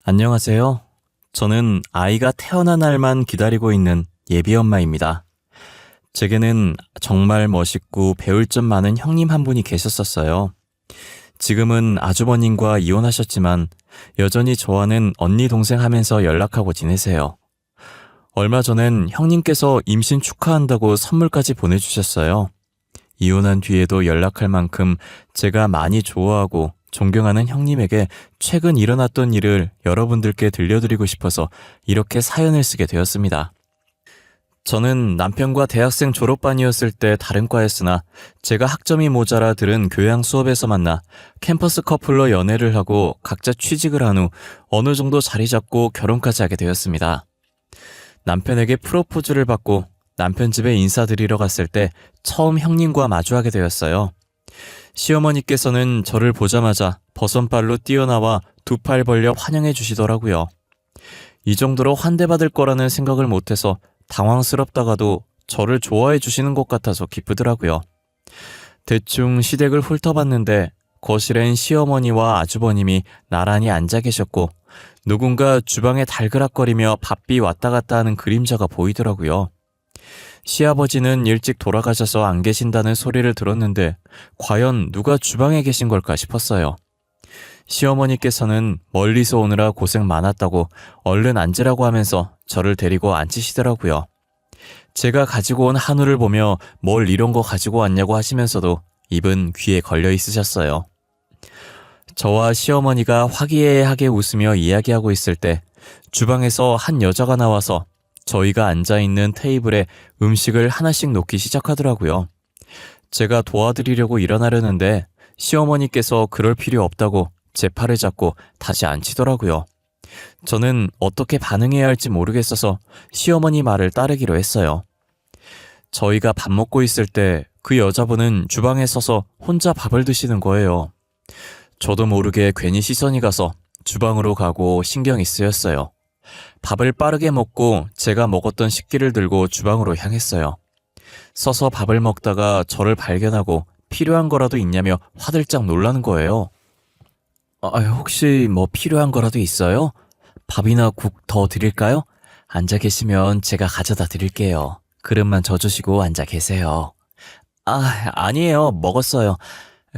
안녕하세요. 저는 아이가 태어난 날만 기다리고 있는 예비 엄마입니다. 제게는 정말 멋있고 배울 점 많은 형님 한 분이 계셨었어요. 지금은 아주버님과 이혼하셨지만 여전히 저와는 언니 동생 하면서 연락하고 지내세요. 얼마 전엔 형님께서 임신 축하한다고 선물까지 보내주셨어요. 이혼한 뒤에도 연락할 만큼 제가 많이 좋아하고 존경하는 형님에게 최근 일어났던 일을 여러분들께 들려드리고 싶어서 이렇게 사연을 쓰게 되었습니다. 저는 남편과 대학생 졸업반이었을 때 다른 과였으나 제가 학점이 모자라 들은 교양 수업에서 만나 캠퍼스 커플로 연애를 하고 각자 취직을 한 후 어느 정도 자리 잡고 결혼까지 하게 되었습니다. 남편에게 프로포즈를 받고 남편 집에 인사드리러 갔을 때 처음 형님과 마주하게 되었어요. 시어머니께서는 저를 보자마자 버선발로 뛰어나와 두 팔 벌려 환영해 주시더라고요. 이 정도로 환대받을 거라는 생각을 못해서 당황스럽다가도 저를 좋아해 주시는 것 같아서 기쁘더라고요. 대충 시댁을 훑어봤는데 거실엔 시어머니와 아주버님이 나란히 앉아 계셨고 누군가 주방에 달그락거리며 바삐 왔다 갔다 하는 그림자가 보이더라고요. 시아버지는 일찍 돌아가셔서 안 계신다는 소리를 들었는데 과연 누가 주방에 계신 걸까 싶었어요. 시어머니께서는 멀리서 오느라 고생 많았다고 얼른 앉으라고 하면서 저를 데리고 앉히시더라고요. 제가 가지고 온 한우를 보며 뭘 이런 거 가지고 왔냐고 하시면서도 입은 귀에 걸려 있으셨어요. 저와 시어머니가 화기애애하게 웃으며 이야기하고 있을 때 주방에서 한 여자가 나와서 저희가 앉아있는 테이블에 음식을 하나씩 놓기 시작하더라고요. 제가 도와드리려고 일어나려는데 시어머니께서 그럴 필요 없다고 제 팔을 잡고 다시 앉히더라고요. 저는 어떻게 반응해야 할지 모르겠어서 시어머니 말을 따르기로 했어요. 저희가 밥 먹고 있을 때 그 여자분은 주방에 서서 혼자 밥을 드시는 거예요. 저도 모르게 괜히 시선이 가서 주방으로 가고 신경이 쓰였어요. 밥을 빠르게 먹고 제가 먹었던 식기를 들고 주방으로 향했어요. 서서 밥을 먹다가 저를 발견하고 필요한 거라도 있냐며 화들짝 놀라는 거예요. 혹시 뭐 필요한 거라도 있어요? 밥이나 국 더 드릴까요? 앉아 계시면 제가 가져다 드릴게요. 그릇만 져주시고 앉아 계세요. 아니에요. 먹었어요.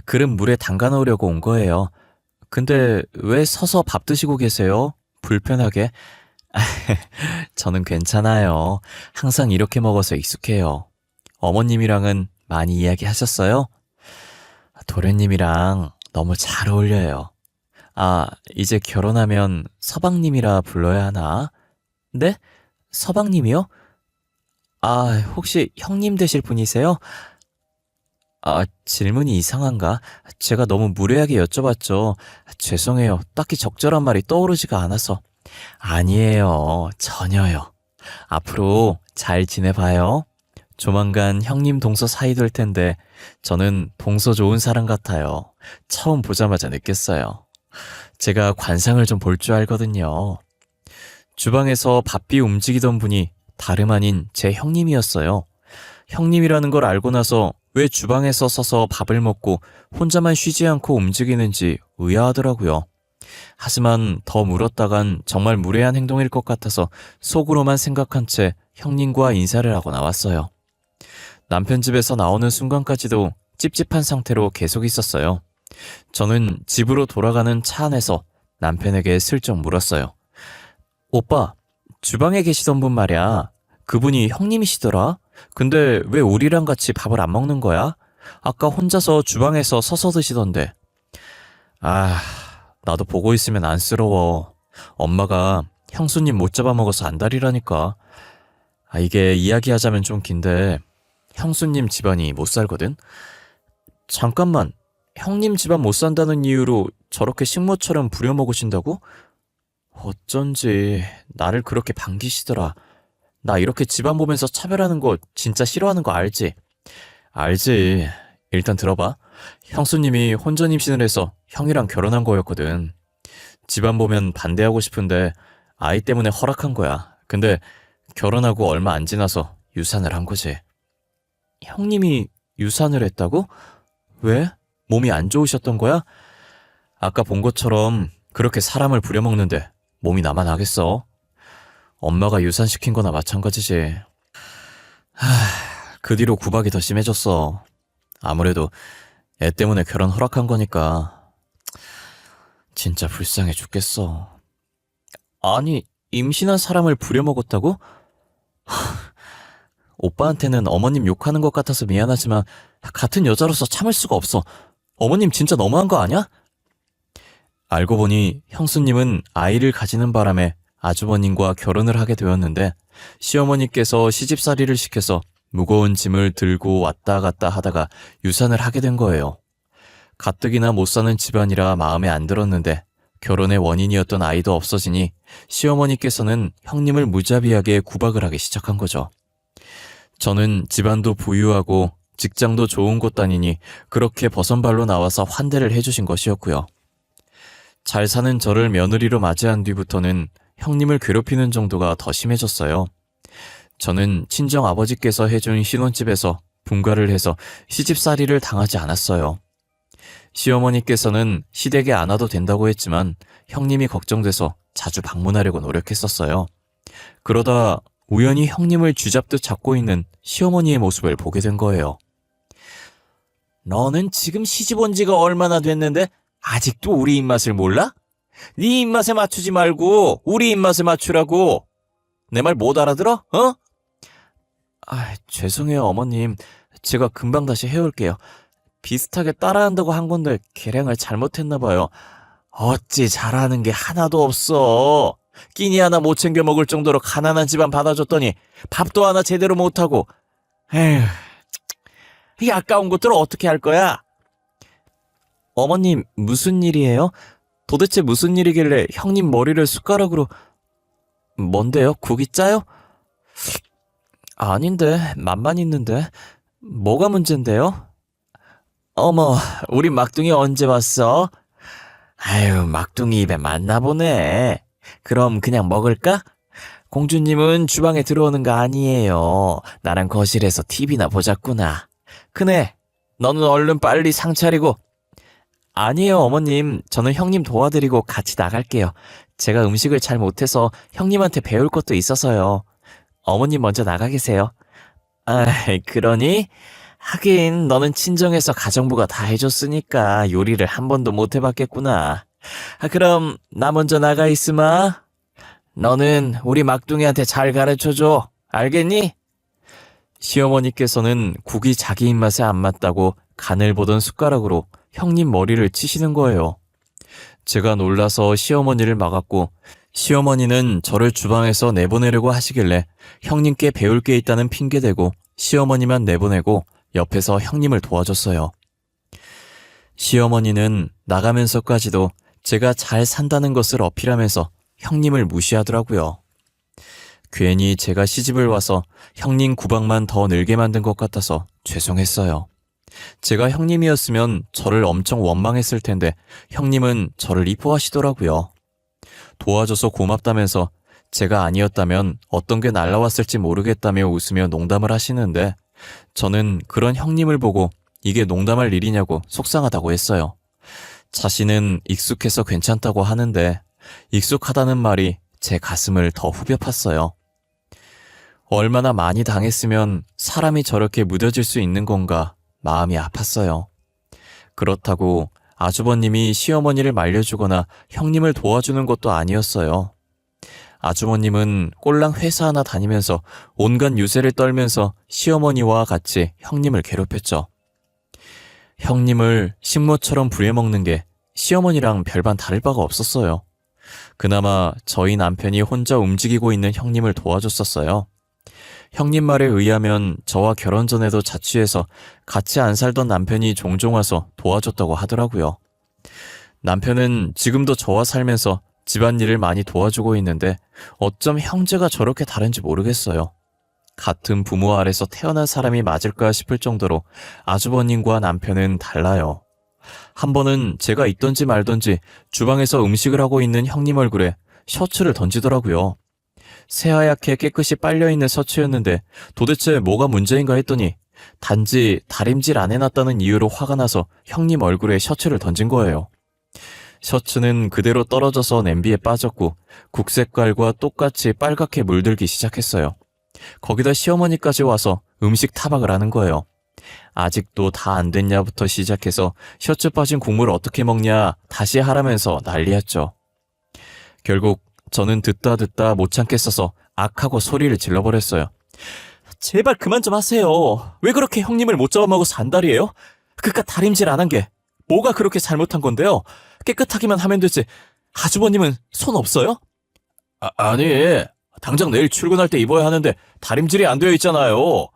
그릇 물에 담가 놓으려고 온 거예요. 근데 왜 서서 밥 드시고 계세요? 불편하게. 저는 괜찮아요. 항상 이렇게 먹어서 익숙해요. 어머님이랑은 많이 이야기하셨어요? 도련님이랑 너무 잘 어울려요. 이제 결혼하면 서방님이라 불러야 하나? 네? 서방님이요? 혹시 형님 되실 분이세요? 질문이 이상한가? 제가 너무 무례하게 여쭤봤죠. 죄송해요. 딱히 적절한 말이 떠오르지가 않아서. 아니에요. 전혀요. 앞으로 잘 지내봐요. 조만간 형님 동서 사이 될 텐데 저는 동서 좋은 사람 같아요. 처음 보자마자 느꼈어요. 제가 관상을 좀 볼 줄 알거든요. 주방에서 바삐 움직이던 분이 다름 아닌 제 형님이었어요. 형님이라는 걸 알고 나서 왜 주방에서 서서 밥을 먹고 혼자만 쉬지 않고 움직이는지 의아하더라고요. 하지만 더 물었다간 정말 무례한 행동일 것 같아서 속으로만 생각한 채 형님과 인사를 하고 나왔어요. 남편 집에서 나오는 순간까지도 찝찝한 상태로 계속 있었어요. 저는 집으로 돌아가는 차 안에서 남편에게 슬쩍 물었어요. 오빠, 주방에 계시던 분 말이야. 그분이 형님이시더라? 근데 왜 우리랑 같이 밥을 안 먹는 거야? 아까 혼자서 주방에서 서서 드시던데. 나도 보고 있으면 안쓰러워. 엄마가 형수님 못 잡아먹어서 안달이라니까. 이게 이야기하자면 좀 긴데 형수님 집안이 못 살거든? 잠깐만, 형님 집안 못 산다는 이유로 저렇게 식모처럼 부려먹으신다고? 어쩐지 나를 그렇게 반기시더라. 나 이렇게 집안 보면서 차별하는 거 진짜 싫어하는 거 알지? 알지. 일단 들어봐. 형수님이 혼전 임신을 해서 형이랑 결혼한 거였거든. 집안 보면 반대하고 싶은데 아이 때문에 허락한 거야. 근데 결혼하고 얼마 안 지나서 유산을 한 거지. 형님이 유산을 했다고? 왜? 몸이 안 좋으셨던 거야? 아까 본 것처럼 그렇게 사람을 부려먹는데 몸이 나만 하겠어? 엄마가 유산시킨 거나 마찬가지지. 그 뒤로 구박이 더 심해졌어. 아무래도 애 때문에 결혼 허락한 거니까. 진짜 불쌍해 죽겠어. 아니, 임신한 사람을 부려먹었다고? 오빠한테는 어머님 욕하는 것 같아서 미안하지만 같은 여자로서 참을 수가 없어. 어머님 진짜 너무한 거 아니야? 알고 보니 형수님은 아이를 가지는 바람에 아주버님과 결혼을 하게 되었는데 시어머니께서 시집살이를 시켜서 무거운 짐을 들고 왔다 갔다 하다가 유산을 하게 된 거예요. 가뜩이나 못 사는 집안이라 마음에 안 들었는데 결혼의 원인이었던 아이도 없어지니 시어머니께서는 형님을 무자비하게 구박을 하기 시작한 거죠. 저는 집안도 부유하고 직장도 좋은 곳 다니니 그렇게 버선발로 나와서 환대를 해주신 것이었고요. 잘 사는 저를 며느리로 맞이한 뒤부터는 형님을 괴롭히는 정도가 더 심해졌어요. 저는 친정 아버지께서 해준 신혼집에서 분가를 해서 시집살이를 당하지 않았어요. 시어머니께서는 시댁에 안 와도 된다고 했지만 형님이 걱정돼서 자주 방문하려고 노력했었어요. 그러다 우연히 형님을 쥐잡듯 잡고 있는 시어머니의 모습을 보게 된 거예요. 너는 지금 시집 온 지가 얼마나 됐는데 아직도 우리 입맛을 몰라? 네 입맛에 맞추지 말고 우리 입맛에 맞추라고. 내 말 못 알아들어? 어? 죄송해요 어머님. 제가 금방 다시 해올게요. 비슷하게 따라한다고 한 건데 계량을 잘못했나 봐요. 어찌 잘하는 게 하나도 없어. 끼니 하나 못 챙겨 먹을 정도로 가난한 집안 받아줬더니 밥도 하나 제대로 못하고. 에휴, 이 아까운 것들을 어떻게 할 거야? 어머님, 무슨 일이에요? 도대체 무슨 일이길래 형님 머리를 숟가락으로... 뭔데요? 국이 짜요? 아닌데, 맛만 있는데. 뭐가 문제인데요? 어머, 우리 막둥이 언제 왔어? 아유, 막둥이 입에 맞나 보네. 그럼 그냥 먹을까? 공주님은 주방에 들어오는 거 아니에요. 나랑 거실에서 TV나 보자꾸나. 그네, 너는 얼른 빨리 상 차리고. 아니에요 어머님, 저는 형님 도와드리고 같이 나갈게요. 제가 음식을 잘 못해서 형님한테 배울 것도 있어서요. 어머님 먼저 나가 계세요. 그러니? 하긴 너는 친정에서 가정부가 다 해줬으니까 요리를 한 번도 못 해봤겠구나. 그럼 나 먼저 나가 있으마. 너는 우리 막둥이한테 잘 가르쳐줘. 알겠니? 시어머니께서는 국이 자기 입맛에 안 맞다고 간을 보던 숟가락으로 형님 머리를 치시는 거예요. 제가 놀라서 시어머니를 막았고 시어머니는 저를 주방에서 내보내려고 하시길래 형님께 배울 게 있다는 핑계대고 시어머니만 내보내고 옆에서 형님을 도와줬어요. 시어머니는 나가면서까지도 제가 잘 산다는 것을 어필하면서 형님을 무시하더라고요. 괜히 제가 시집을 와서 형님 구박만 더 늘게 만든 것 같아서 죄송했어요. 제가 형님이었으면 저를 엄청 원망했을 텐데 형님은 저를 이뻐하시더라고요. 도와줘서 고맙다면서 제가 아니었다면 어떤 게 날라왔을지 모르겠다며 웃으며 농담을 하시는데 저는 그런 형님을 보고 이게 농담할 일이냐고 속상하다고 했어요. 자신은 익숙해서 괜찮다고 하는데 익숙하다는 말이 제 가슴을 더 후벼 팠어요. 얼마나 많이 당했으면 사람이 저렇게 무뎌질 수 있는 건가 마음이 아팠어요. 그렇다고 아주버님이 시어머니를 말려주거나 형님을 도와주는 것도 아니었어요. 아주머님은 꼴랑 회사 하나 다니면서 온갖 유세를 떨면서 시어머니와 같이 형님을 괴롭혔죠. 형님을 식모처럼 부려먹는 게 시어머니랑 별반 다를 바가 없었어요. 그나마 저희 남편이 혼자 움직이고 있는 형님을 도와줬었어요. 형님 말에 의하면 저와 결혼 전에도 자취해서 같이 안 살던 남편이 종종 와서 도와줬다고 하더라고요. 남편은 지금도 저와 살면서 집안일을 많이 도와주고 있는데 어쩜 형제가 저렇게 다른지 모르겠어요. 같은 부모 아래서 태어난 사람이 맞을까 싶을 정도로 아주버님과 남편은 달라요. 한 번은 제가 있던지 말던지 주방에서 음식을 하고 있는 형님 얼굴에 셔츠를 던지더라고요. 새하얗게 깨끗이 빨려있는 셔츠였는데 도대체 뭐가 문제인가 했더니 단지 다림질 안 해놨다는 이유로 화가 나서 형님 얼굴에 셔츠를 던진 거예요. 셔츠는 그대로 떨어져서 냄비에 빠졌고 국 색깔과 똑같이 빨갛게 물들기 시작했어요. 거기다 시어머니까지 와서 음식 타박을 하는 거예요. 아직도 다 안 됐냐부터 시작해서 셔츠 빠진 국물 어떻게 먹냐 다시 하라면서 난리였죠. 결국 저는 듣다 못 참겠어서 악하고 소리를 질러버렸어요. 제발 그만 좀 하세요. 왜 그렇게 형님을 못 잡아먹어 산다리예요? 그깟 다림질 안 한 게 뭐가 그렇게 잘못한 건데요? 깨끗하기만 하면 되지. 아주버님은 손 없어요? 아니, 당장 내일 출근할 때 입어야 하는데 다림질이 안 되어 있잖아요.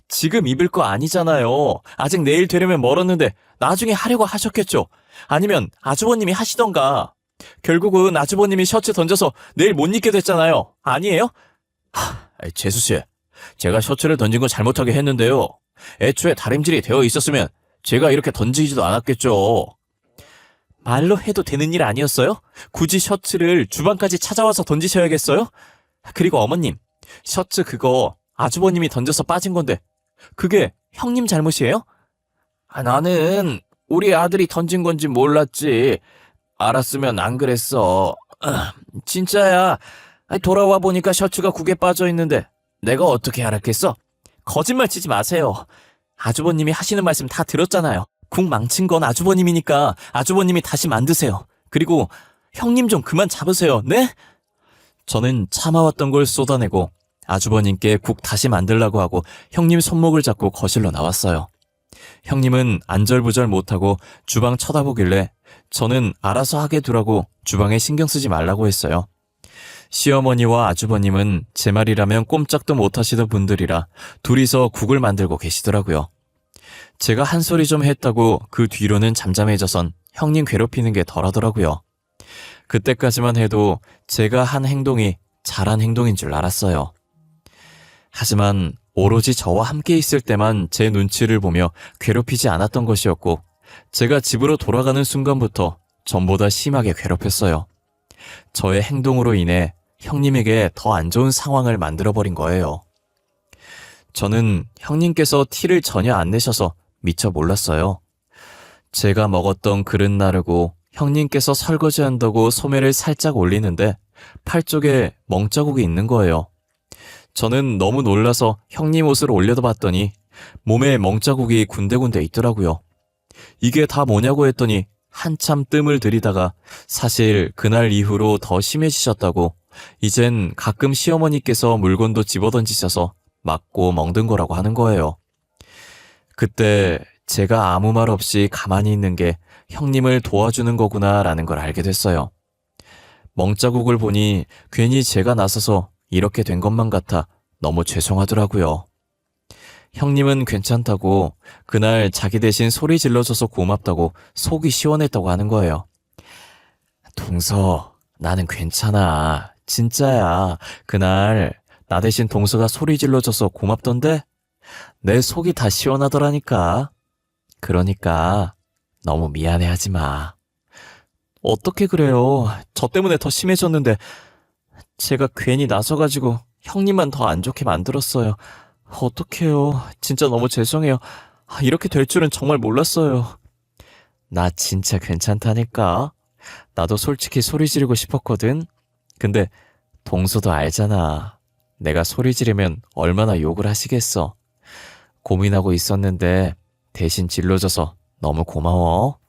지금 입을 거 아니잖아요. 아직 내일 되려면 멀었는데 나중에 하려고 하셨겠죠. 아니면 아주버님이 하시던가. 결국은 아주버님이 셔츠 던져서 내일 못 입게 됐잖아요. 아니에요? 재수씨, 제가 셔츠를 던진 건 잘못하게 했는데요. 애초에 다림질이 되어 있었으면 제가 이렇게 던지지도 않았겠죠. 말로 해도 되는 일 아니었어요? 굳이 셔츠를 주방까지 찾아와서 던지셔야겠어요? 그리고 어머님, 셔츠 그거 아주버님이 던져서 빠진 건데 그게 형님 잘못이에요? 나는 우리 아들이 던진 건지 몰랐지. 알았으면 안 그랬어. 진짜야. 돌아와 보니까 셔츠가 국에 빠져 있는데 내가 어떻게 알았겠어? 거짓말 치지 마세요. 아주버님이 하시는 말씀 다 들었잖아요. 국 망친 건 아주버님이니까 아주버님이 다시 만드세요. 그리고 형님 좀 그만 잡으세요. 네? 저는 참아왔던 걸 쏟아내고 아주버님께 국 다시 만들라고 하고 형님 손목을 잡고 거실로 나왔어요. 형님은 안절부절 못하고 주방 쳐다보길래 저는 알아서 하게 두라고 주방에 신경 쓰지 말라고 했어요. 시어머니와 아주버님은 제 말이라면 꼼짝도 못하시던 분들이라 둘이서 국을 만들고 계시더라고요. 제가 한 소리 좀 했다고 그 뒤로는 잠잠해져선 형님 괴롭히는 게 덜하더라고요. 그때까지만 해도 제가 한 행동이 잘한 행동인 줄 알았어요. 하지만 오로지 저와 함께 있을 때만 제 눈치를 보며 괴롭히지 않았던 것이었고 제가 집으로 돌아가는 순간부터 전보다 심하게 괴롭혔어요. 저의 행동으로 인해 형님에게 더 안 좋은 상황을 만들어버린 거예요. 저는 형님께서 티를 전혀 안 내셔서 미처 몰랐어요. 제가 먹었던 그릇 나르고 형님께서 설거지한다고 소매를 살짝 올리는데 팔 쪽에 멍자국이 있는 거예요. 저는 너무 놀라서 형님 옷을 올려다 봤더니 몸에 멍자국이 군데군데 있더라고요. 이게 다 뭐냐고 했더니 한참 뜸을 들이다가 사실 그날 이후로 더 심해지셨다고 이젠 가끔 시어머니께서 물건도 집어던지셔서 맞고 멍든 거라고 하는 거예요. 그때 제가 아무 말 없이 가만히 있는 게 형님을 도와주는 거구나라는 걸 알게 됐어요. 멍자국을 보니 괜히 제가 나서서 이렇게 된 것만 같아 너무 죄송하더라고요. 형님은 괜찮다고 그날 자기 대신 소리 질러줘서 고맙다고 속이 시원했다고 하는 거예요. 동서, 나는 괜찮아. 진짜야. 그날 나 대신 동서가 소리 질러줘서 고맙던데 내 속이 다 시원하더라니까. 그러니까 너무 미안해하지 마. 어떻게 그래요? 저 때문에 더 심해졌는데 제가 괜히 나서가지고 형님만 더 안 좋게 만들었어요. 어떡해요. 진짜 너무 죄송해요. 이렇게 될 줄은 정말 몰랐어요. 나 진짜 괜찮다니까. 나도 솔직히 소리 지르고 싶었거든. 근데 동서도 알잖아. 내가 소리 지르면 얼마나 욕을 하시겠어. 고민하고 있었는데 대신 질러줘서 너무 고마워.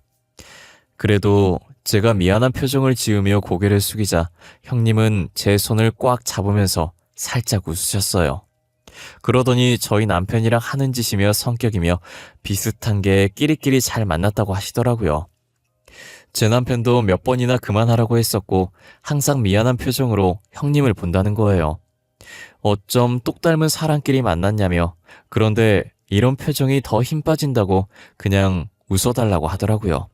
그래도 제가 미안한 표정을 지으며 고개를 숙이자 형님은 제 손을 꽉 잡으면서 살짝 웃으셨어요. 그러더니 저희 남편이랑 하는 짓이며 성격이며 비슷한 게 끼리끼리 잘 만났다고 하시더라고요. 제 남편도 몇 번이나 그만하라고 했었고 항상 미안한 표정으로 형님을 본다는 거예요. 어쩜 똑 닮은 사람끼리 만났냐며 그런데 이런 표정이 더 힘 빠진다고 그냥 웃어달라고 하더라고요.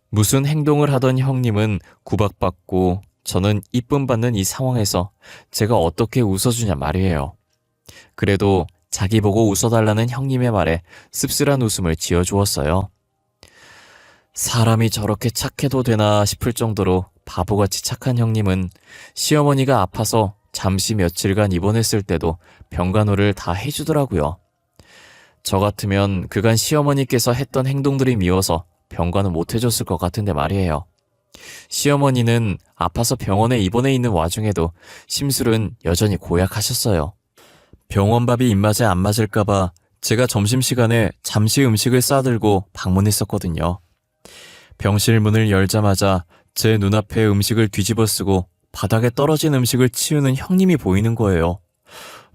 무슨 행동을 하던 형님은 구박받고 저는 이쁨 받는 이 상황에서 제가 어떻게 웃어주냐 말이에요. 그래도 자기 보고 웃어달라는 형님의 말에 씁쓸한 웃음을 지어주었어요. 사람이 저렇게 착해도 되나 싶을 정도로 바보같이 착한 형님은 시어머니가 아파서 잠시 며칠간 입원했을 때도 병간호를 다 해주더라고요. 저 같으면 그간 시어머니께서 했던 행동들이 미워서 병간호 못 해줬을 것 같은데 말이에요. 시어머니는 아파서 병원에 입원해 있는 와중에도 심술은 여전히 고약하셨어요. 병원밥이 입맛에 안 맞을까봐 제가 점심시간에 잠시 음식을 싸들고 방문했었거든요. 병실 문을 열자마자 제 눈앞에 음식을 뒤집어 쓰고 바닥에 떨어진 음식을 치우는 형님이 보이는 거예요.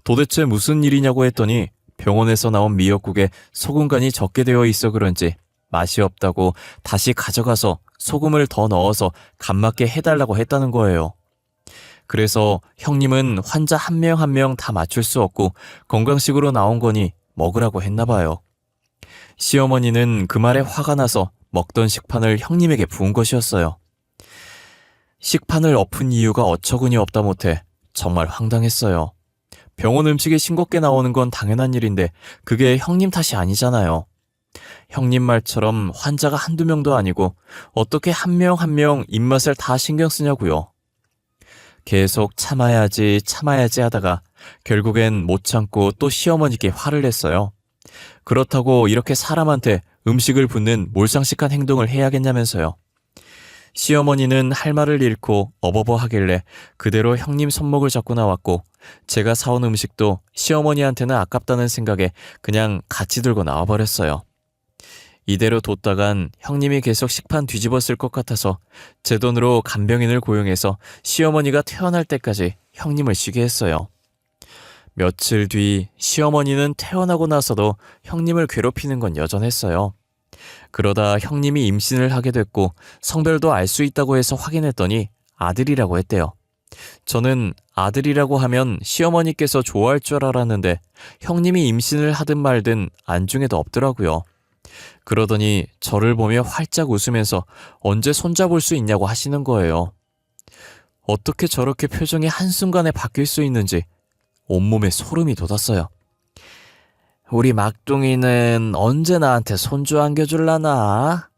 도대체 무슨 일이냐고 했더니 병원에서 나온 미역국에 소금간이 적게 되어 있어 그런지 맛이 없다고 다시 가져가서 소금을 더 넣어서 간 맞게 해달라고 했다는 거예요. 그래서 형님은 환자 한 명 한 명 다 맞출 수 없고 건강식으로 나온 거니 먹으라고 했나 봐요. 시어머니는 그 말에 화가 나서 먹던 식판을 형님에게 부은 것이었어요. 식판을 엎은 이유가 어처구니 없다 못해 정말 황당했어요. 병원 음식이 싱겁게 나오는 건 당연한 일인데 그게 형님 탓이 아니잖아요. 형님 말처럼 환자가 한두 명도 아니고 어떻게 한 명 한 명 입맛을 다 신경 쓰냐고요. 계속 참아야지 하다가 결국엔 못 참고 또 시어머니께 화를 냈어요. 그렇다고 이렇게 사람한테 음식을 붓는 몰상식한 행동을 해야겠냐면서요. 시어머니는 할 말을 잃고 어버버 하길래 그대로 형님 손목을 잡고 나왔고 제가 사온 음식도 시어머니한테는 아깝다는 생각에 그냥 같이 들고 나와버렸어요. 이대로 뒀다간 형님이 계속 식판 뒤집었을 것 같아서 제 돈으로 간병인을 고용해서 시어머니가 퇴원할 때까지 형님을 쉬게 했어요. 며칠 뒤 시어머니는 퇴원하고 나서도 형님을 괴롭히는 건 여전했어요. 그러다 형님이 임신을 하게 됐고 성별도 알 수 있다고 해서 확인했더니 아들이라고 했대요. 저는 아들이라고 하면 시어머니께서 좋아할 줄 알았는데 형님이 임신을 하든 말든 안중에도 없더라고요. 그러더니 저를 보며 활짝 웃으면서 언제 손잡을 수 있냐고 하시는 거예요. 어떻게 저렇게 표정이 한순간에 바뀔 수 있는지 온몸에 소름이 돋았어요. 우리 막둥이는 언제 나한테 손주 안겨줄라나?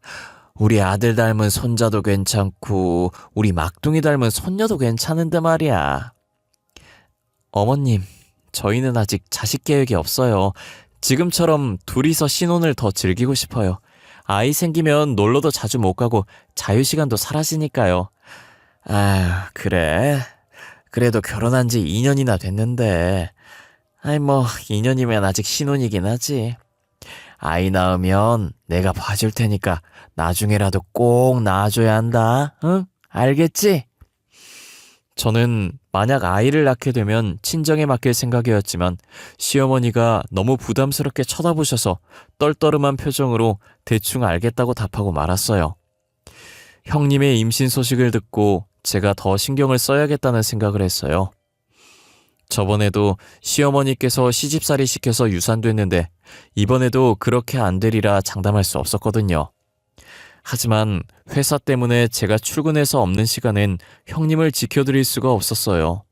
우리 아들 닮은 손자도 괜찮고 우리 막둥이 닮은 손녀도 괜찮은데 말이야. 어머님, 저희는 아직 자식 계획이 없어요. 지금처럼 둘이서 신혼을 더 즐기고 싶어요. 아이 생기면 놀러도 자주 못 가고 자유시간도 사라지니까요. 아휴, 그래. 그래도 결혼한 지 2년이나 됐는데. 2년이면 아직 신혼이긴 하지. 아이 낳으면 내가 봐줄 테니까 나중에라도 꼭 낳아줘야 한다. 응? 알겠지? 저는 만약 아이를 낳게 되면 친정에 맡길 생각이었지만 시어머니가 너무 부담스럽게 쳐다보셔서 떨떠름한 표정으로 대충 알겠다고 답하고 말았어요. 형님의 임신 소식을 듣고 제가 더 신경을 써야겠다는 생각을 했어요. 저번에도 시어머니께서 시집살이 시켜서 유산됐는데 이번에도 그렇게 안 되리라 장담할 수 없었거든요. 하지만 회사 때문에 제가 출근해서 없는 시간엔 형님을 지켜드릴 수가 없었어요.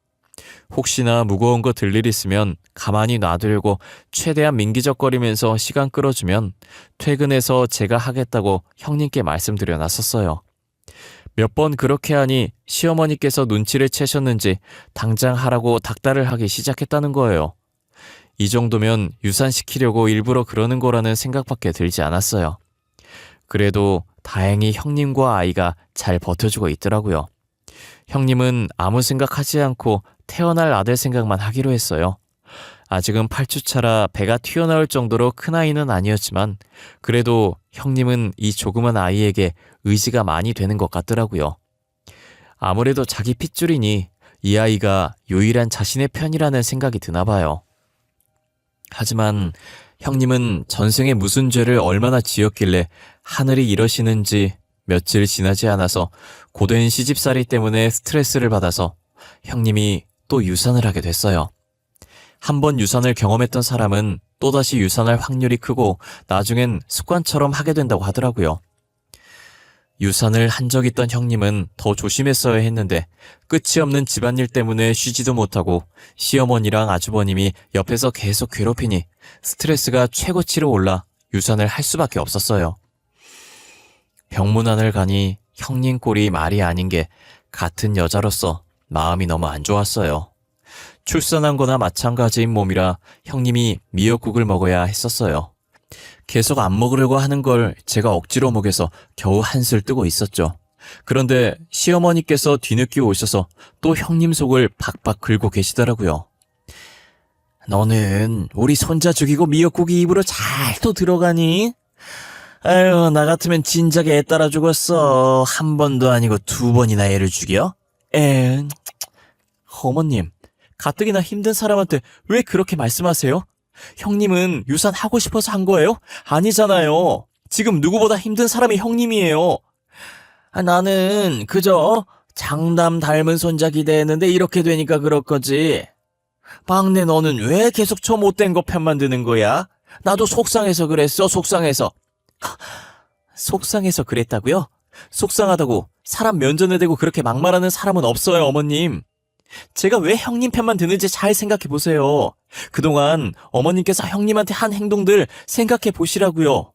혹시나 무거운 거 들 일 있으면 가만히 놔두려고 최대한 민기적거리면서 시간 끌어주면 퇴근해서 제가 하겠다고 형님께 말씀드려 놨었어요. 몇 번 그렇게 하니 시어머니께서 눈치를 채셨는지 당장 하라고 닥달을 하기 시작했다는 거예요. 이 정도면 유산시키려고 일부러 그러는 거라는 생각밖에 들지 않았어요. 그래도 다행히 형님과 아이가 잘 버텨주고 있더라고요. 형님은 아무 생각하지 않고 태어날 아들 생각만 하기로 했어요. 아직은 8주차라 배가 튀어나올 정도로 큰 아이는 아니었지만 그래도 형님은 이 조그만 아이에게 의지가 많이 되는 것 같더라고요. 아무래도 자기 핏줄이니 이 아이가 유일한 자신의 편이라는 생각이 드나 봐요. 하지만 형님은 전생에 무슨 죄를 얼마나 지었길래 하늘이 이러시는지 며칠 지나지 않아서 고된 시집살이 때문에 스트레스를 받아서 형님이 또 유산을 하게 됐어요. 한번 유산을 경험했던 사람은 또다시 유산할 확률이 크고 나중엔 습관처럼 하게 된다고 하더라고요. 유산을 한 적 있던 형님은 더 조심했어야 했는데 끝이 없는 집안일 때문에 쉬지도 못하고 시어머니랑 아주버님이 옆에서 계속 괴롭히니 스트레스가 최고치로 올라 유산을 할 수밖에 없었어요. 병문안을 가니 형님 꼴이 말이 아닌 게 같은 여자로서 마음이 너무 안 좋았어요. 출산한 거나 마찬가지인 몸이라 형님이 미역국을 먹어야 했었어요. 계속 안 먹으려고 하는 걸 제가 억지로 먹여서 겨우 한술 뜨고 있었죠. 그런데 시어머니께서 뒤늦게 오셔서 또 형님 속을 박박 긁고 계시더라고요. 너는 우리 손자 죽이고 미역국이 입으로 잘 또 들어가니? 아유, 나 같으면 진작에 애 따라 죽었어. 한 번도 아니고 두 번이나 애를 죽여? 어머님, 가뜩이나 힘든 사람한테 왜 그렇게 말씀하세요? 형님은 유산 하고 싶어서 한 거예요? 아니잖아요. 지금 누구보다 힘든 사람이 형님이에요. 나는 그저 장남 닮은 손자 기대했는데 이렇게 되니까 그럴 거지. 막내 너는 왜 계속 저 못된 거 편만 드는 거야? 나도 속상해서 그랬어, 속상해서. 속상해서 그랬다고요? 속상하다고 사람 면전에 대고 그렇게 막말하는 사람은 없어요, 어머님. 제가 왜 형님 편만 드는지 잘 생각해 보세요. 그동안 어머님께서 형님한테 한 행동들 생각해 보시라고요.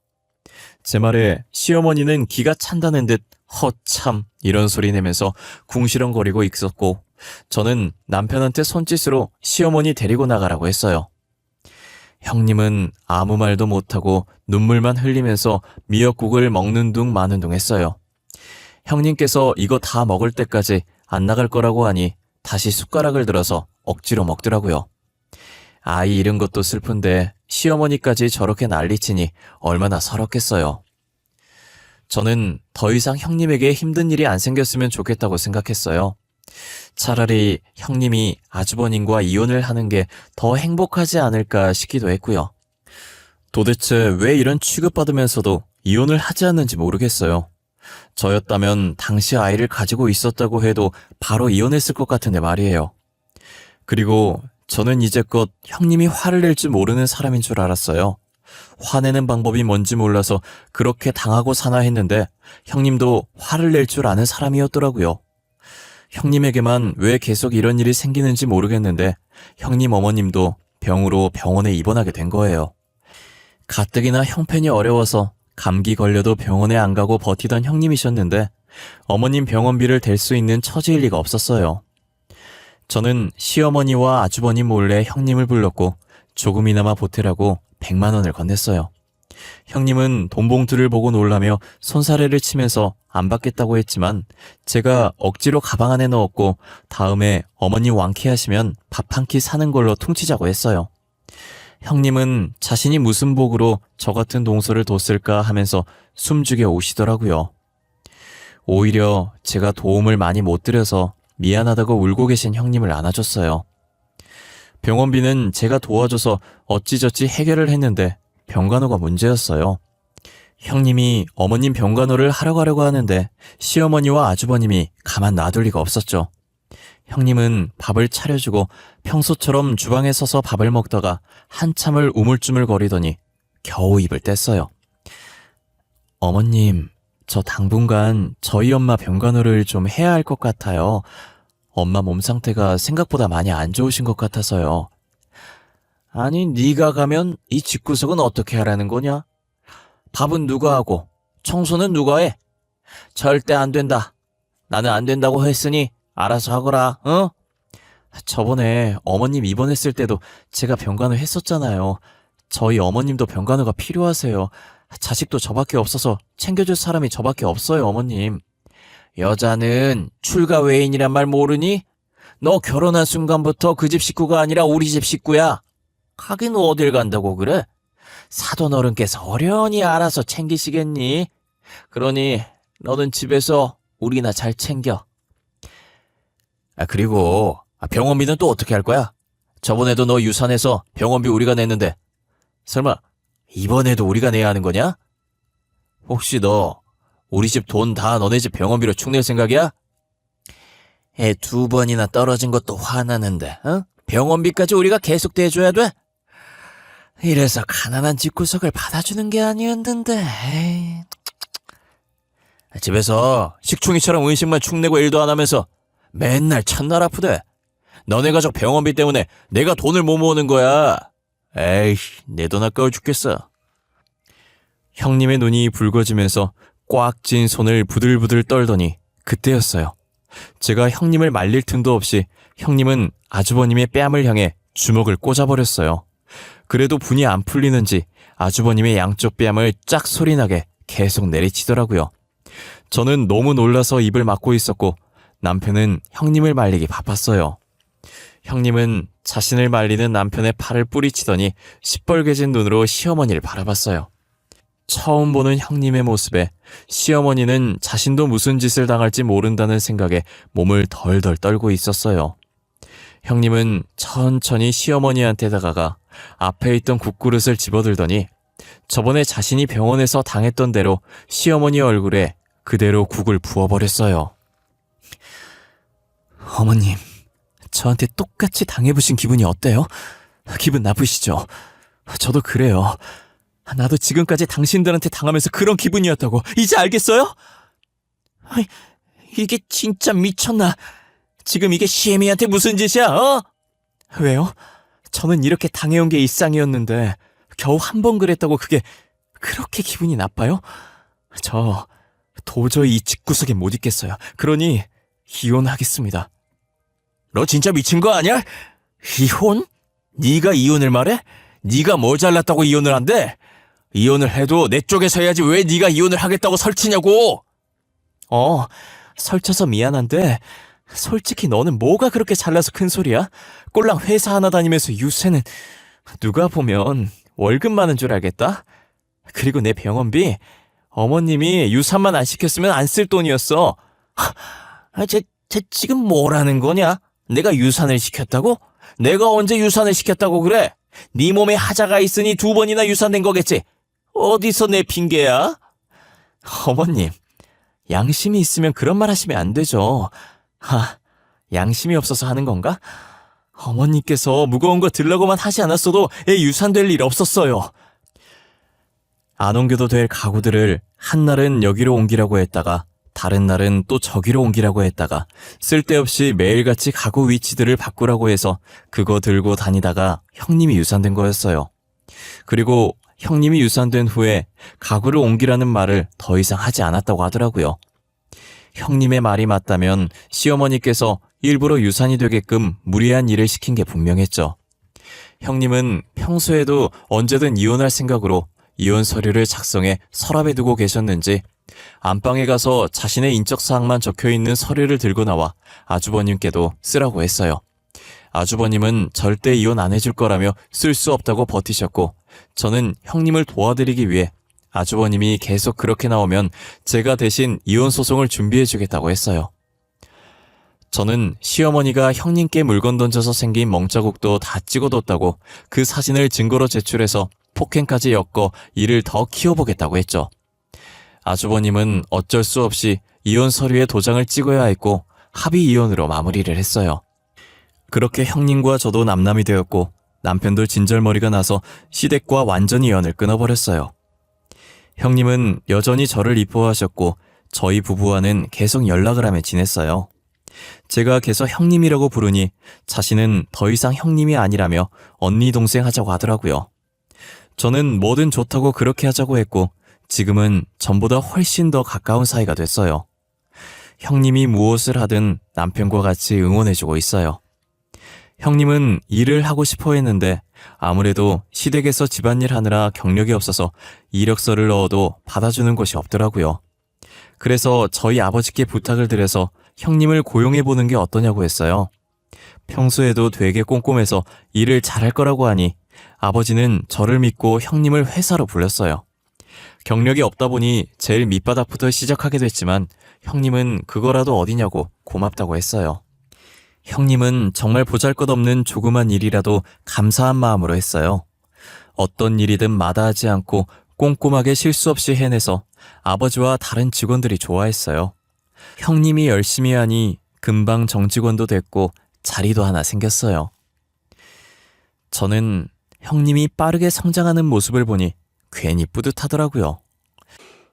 제 말에 시어머니는 기가 찬다는 듯 허참 이런 소리 내면서 궁시렁거리고 있었고, 저는 남편한테 손짓으로 시어머니 데리고 나가라고 했어요. 형님은 아무 말도 못하고 눈물만 흘리면서 미역국을 먹는 둥 마는 둥 했어요. 형님께서 이거 다 먹을 때까지 안 나갈 거라고 하니 다시 숟가락을 들어서 억지로 먹더라고요. 아이 잃은 것도 슬픈데 시어머니까지 저렇게 난리치니 얼마나 서럽겠어요. 저는 더 이상 형님에게 힘든 일이 안 생겼으면 좋겠다고 생각했어요. 차라리 형님이 아주버님과 이혼을 하는 게 더 행복하지 않을까 싶기도 했고요. 도대체 왜 이런 취급받으면서도 이혼을 하지 않는지 모르겠어요. 저였다면 당시 아이를 가지고 있었다고 해도 바로 이혼했을 것 같은데 말이에요. 그리고 저는 이제껏 형님이 화를 낼 줄 모르는 사람인 줄 알았어요. 화내는 방법이 뭔지 몰라서 그렇게 당하고 사나 했는데 형님도 화를 낼 줄 아는 사람이었더라고요. 형님에게만 왜 계속 이런 일이 생기는지 모르겠는데 형님 어머님도 병으로 병원에 입원하게 된 거예요. 가뜩이나 형편이 어려워서 감기 걸려도 병원에 안 가고 버티던 형님이셨는데 어머님 병원비를 댈 수 있는 처지일 리가 없었어요. 저는 시어머니와 아주버님 몰래 형님을 불렀고 조금이나마 보태라고 100만 원을 건넸어요. 형님은 돈 봉투를 보고 놀라며 손사래를 치면서 안 받겠다고 했지만 제가 억지로 가방 안에 넣었고 다음에 어머니 완쾌하시면 밥 한 끼 사는 걸로 퉁치자고 했어요. 형님은 자신이 무슨 복으로 저 같은 동서를 뒀을까 하면서 숨죽여 오시더라고요. 오히려 제가 도움을 많이 못 드려서 미안하다고 울고 계신 형님을 안아줬어요. 병원비는 제가 도와줘서 어찌저찌 해결을 했는데 병간호가 문제였어요. 형님이 어머님 병간호를 하러 가려고 하는데 시어머니와 아주버님이 가만 놔둘 리가 없었죠. 형님은 밥을 차려주고 평소처럼 주방에 서서 밥을 먹다가 한참을 우물쭈물 거리더니 겨우 입을 뗐어요. 어머님, 저 당분간 저희 엄마 병간호를 좀 해야 할 것 같아요. 엄마 몸 상태가 생각보다 많이 안 좋으신 것 같아서요. 아니, 네가 가면 이 집구석은 어떻게 하라는 거냐? 밥은 누가 하고 청소는 누가 해? 절대 안 된다. 나는 안 된다고 했으니 알아서 하거라, 어? 저번에 어머님 입원했을 때도 제가 병간호 했었잖아요. 저희 어머님도 병간호가 필요하세요. 자식도 저밖에 없어서 챙겨줄 사람이 저밖에 없어요, 어머님. 여자는 출가 외인이란 말 모르니? 너 결혼한 순간부터 그 집 식구가 아니라 우리 집 식구야. 가긴 어딜 간다고 그래? 사돈 어른께서 어련히 알아서 챙기시겠니? 그러니 너는 집에서 우리나 잘 챙겨. 그리고 병원비는 또 어떻게 할 거야? 저번에도 너 유산해서 병원비 우리가 냈는데 설마 이번에도 우리가 내야 하는 거냐? 혹시 너 우리 집 돈 다 너네 집 병원비로 축 낼 생각이야? 애 2번이나 떨어진 것도 화나는데, 어? 병원비까지 우리가 계속 대줘야 돼? 이래서 가난한 집구석을 받아주는 게 아니었는데. 에이. 집에서 식충이처럼 음식만 축내고 일도 안 하면서 맨날 첫날 아프대. 너네 가족 병원비 때문에 내가 돈을 못 모으는 거야. 에이, 내 돈 아까워 죽겠어. 형님의 눈이 붉어지면서 꽉 쥔 손을 부들부들 떨더니 그때였어요. 제가 형님을 말릴 틈도 없이 형님은 아주버님의 뺨을 향해 주먹을 꽂아버렸어요. 그래도 분이 안 풀리는지 아주버님의 양쪽 뺨을 짝 소리나게 계속 내리치더라고요. 저는 너무 놀라서 입을 막고 있었고 남편은 형님을 말리기 바빴어요. 형님은 자신을 말리는 남편의 팔을 뿌리치더니 시뻘개진 눈으로 시어머니를 바라봤어요. 처음 보는 형님의 모습에 시어머니는 자신도 무슨 짓을 당할지 모른다는 생각에 몸을 덜덜 떨고 있었어요. 형님은 천천히 시어머니한테 다가가 앞에 있던 국그릇을 집어들더니 저번에 자신이 병원에서 당했던 대로 시어머니 얼굴에 그대로 국을 부어버렸어요. 어머님, 저한테 똑같이 당해보신 기분이 어때요? 기분 나쁘시죠? 저도 그래요. 나도 지금까지 당신들한테 당하면서 그런 기분이었다고 이제 알겠어요? 이게 진짜 미쳤나? 지금 이게 시애미한테 무슨 짓이야, 어? 왜요? 저는 이렇게 당해온 게 일상이었는데 겨우 한 번 그랬다고 그게 그렇게 기분이 나빠요? 저 도저히 이 집구석에 못 있겠어요. 그러니 이혼하겠습니다. 너 진짜 미친 거 아니야? 이혼? 네가 이혼을 말해? 네가 뭐 잘났다고 이혼을 한대? 이혼을 해도 내 쪽에서 해야지 왜 네가 이혼을 하겠다고 설치냐고! 설쳐서 미안한데 솔직히 너는 뭐가 그렇게 잘나서 큰 소리야? 꼴랑 회사 하나 다니면서 유세는 누가 보면 월급 많은 줄 알겠다? 그리고 내 병원비 어머님이 유산만 안 시켰으면 안 쓸 돈이었어. 쟤 지금 뭐라는 거냐? 내가 유산을 시켰다고? 내가 언제 유산을 시켰다고 그래? 네 몸에 하자가 있으니 2번이나 유산된 거겠지? 어디서 내 핑계야? 어머님, 양심이 있으면 그런 말 하시면 안 되죠. 양심이 없어서 하는 건가? 어머니께서 무거운 거 들라고만 하지 않았어도 애 유산될 일 없었어요. 안 옮겨도 될 가구들을 한날은 여기로 옮기라고 했다가 다른 날은 또 저기로 옮기라고 했다가 쓸데없이 매일같이 가구 위치들을 바꾸라고 해서 그거 들고 다니다가 형님이 유산된 거였어요. 그리고 형님이 유산된 후에 가구를 옮기라는 말을 더 이상 하지 않았다고 하더라고요. 형님의 말이 맞다면 시어머니께서 일부러 유산이 되게끔 무리한 일을 시킨 게 분명했죠. 형님은 평소에도 언제든 이혼할 생각으로 이혼 서류를 작성해 서랍에 두고 계셨는지 안방에 가서 자신의 인적사항만 적혀있는 서류를 들고 나와 아주버님께도 쓰라고 했어요. 아주버님은 절대 이혼 안 해줄 거라며 쓸 수 없다고 버티셨고 저는 형님을 도와드리기 위해 아주버님이 계속 그렇게 나오면 제가 대신 이혼 소송을 준비해주겠다고 했어요. 저는 시어머니가 형님께 물건 던져서 생긴 멍자국도 다 찍어뒀다고 그 사진을 증거로 제출해서 폭행까지 엮어 이를 더 키워보겠다고 했죠. 아주버님은 어쩔 수 없이 이혼 서류에 도장을 찍어야 했고 합의 이혼으로 마무리를 했어요. 그렇게 형님과 저도 남남이 되었고 남편도 진절머리가 나서 시댁과 완전히 연을 끊어버렸어요. 형님은 여전히 저를 이뻐하셨고 저희 부부와는 계속 연락을 하며 지냈어요. 제가 계속 형님이라고 부르니 자신은 더 이상 형님이 아니라며 언니 동생 하자고 하더라고요. 저는 뭐든 좋다고 그렇게 하자고 했고 지금은 전보다 훨씬 더 가까운 사이가 됐어요. 형님이 무엇을 하든 남편과 같이 응원해주고 있어요. 형님은 일을 하고 싶어 했는데 아무래도 시댁에서 집안일 하느라 경력이 없어서 이력서를 넣어도 받아주는 곳이 없더라고요. 그래서 저희 아버지께 부탁을 드려서 형님을 고용해보는 게 어떠냐고 했어요. 평소에도 되게 꼼꼼해서 일을 잘할 거라고 하니 아버지는 저를 믿고 형님을 회사로 불렀어요. 경력이 없다 보니 제일 밑바닥부터 시작하게 됐지만 형님은 그거라도 어디냐고 고맙다고 했어요. 형님은 정말 보잘것없는 조그만 일이라도 감사한 마음으로 했어요. 어떤 일이든 마다하지 않고 꼼꼼하게 실수 없이 해내서 아버지와 다른 직원들이 좋아했어요. 형님이 열심히 하니 금방 정직원도 됐고 자리도 하나 생겼어요. 저는 형님이 빠르게 성장하는 모습을 보니 괜히 뿌듯하더라고요.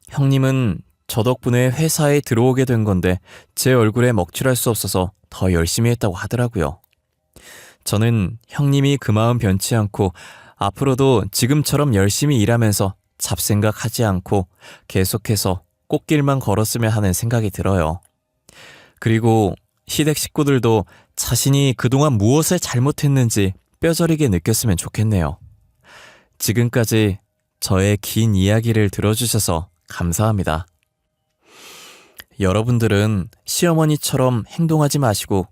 형님은 저 덕분에 회사에 들어오게 된 건데 제 얼굴에 먹칠할 수 없어서 더 열심히 했다고 하더라고요. 저는 형님이 그 마음 변치 않고 앞으로도 지금처럼 열심히 일하면서 잡생각하지 않고 계속해서 꽃길만 걸었으면 하는 생각이 들어요. 그리고 시댁 식구들도 자신이 그동안 무엇을 잘못했는지 뼈저리게 느꼈으면 좋겠네요. 지금까지 저의 긴 이야기를 들어주셔서 감사합니다. 여러분들은 시어머니처럼 행동하지 마시고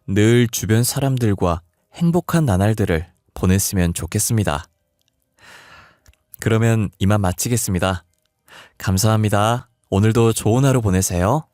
늘 주변 사람들과 행복한 나날들을 보냈으면 좋겠습니다. 그러면 이만 마치겠습니다. 감사합니다. 오늘도 좋은 하루 보내세요.